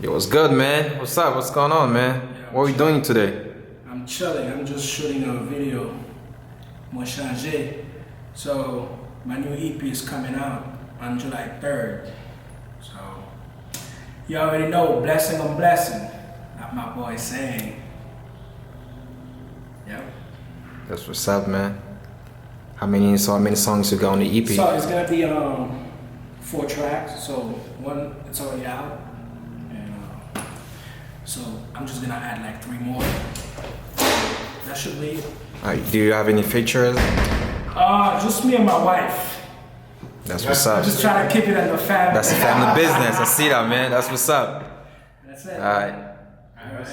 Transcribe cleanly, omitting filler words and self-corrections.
Yo, what's good, man? What's up? What's going on, man? Yeah, What are we doing today? I'm chilling. I'm just shooting a video. Mwen Chanje. So my new EP is coming out on July 3rd. So you already know, blessing on blessing. Like my boy saying. Yep. That's what's up, man. How many songs you got on the EP? So it's gonna be 4 tracks. So one, it's already out. So I'm just gonna add like 3 more. That should be it. Do you have any features? Just me and my wife. That's what's up. I'm just trying to keep it in the family. That's a family business. I see that, man. That's what's up. That's it. All right. All right.